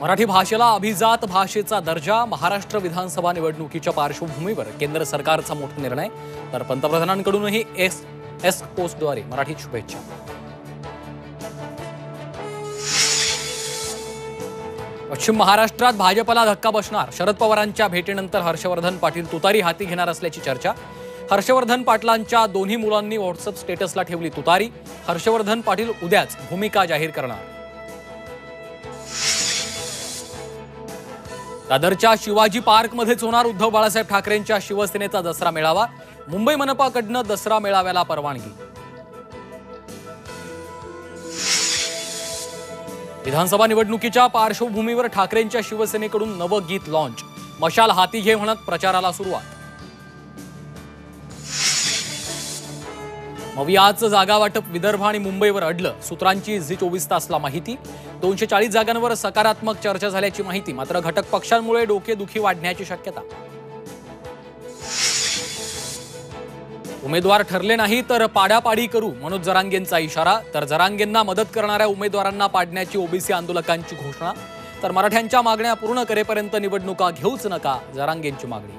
मराठी भाषेला अभिजात भाषेचा दर्जा, महाराष्ट्र विधानसभा निवडणुकीच्या पार्श्वभूमीवर केंद्र सरकारचा मोठा निर्णय, तर पंतप्रधानांकडूनही एस पोस्टद्वारे मराठी शुभेच्छा. पश्चिम महाराष्ट्रात भाजपला धक्का बसणार. शरद पवारांच्या भेटीनंतर हर्षवर्धन पाटील तुतारी हाती घेणार असल्याची चर्चा. हर्षवर्धन पाटलांच्या दोन्ही मुलांनी व्हॉट्सअप स्टेटसला ठेवली तुतारी. हर्षवर्धन पाटील उद्याच भूमिका जाहीर करणार. दादरच्या शिवाजी पार्कमध्येच होणार उद्धव बाळासाहेब ठाकरेंच्या शिवसेनेचा दसरा मेळावा. मुंबई मनपाकडून दसरा मेळाव्याला परवानगी. विधानसभा निवडणुकीच्या पार्श्वभूमीवर ठाकरेंच्या शिवसेनेकडून नवं गीत लॉन्च. मशाल हाती घे म्हणत प्रचाराला सुरुवात. मवियाचं जागा वाटप विदर्भ आणि मुंबईवर अडलं. सूत्रांची झी 24 तासला माहिती. 240 जागांवर सकारात्मक चर्चा झाल्याची माहिती. मात्र घटक पक्षांमुळे डोकेदुखी वाढण्याची शक्यता. उमेदवार ठरले नाही तर पाडापाडी करू, मनोज जरांगेंचा इशारा. तर जरांगेंना मदत करणाऱ्या उमेदवारांना पाडण्याची ओबीसी आंदोलकांची घोषणा. तर मराठ्यांच्या मागण्या पूर्ण करेपर्यंत निवडणुका घेऊच नका, जरांगेंची मागणी.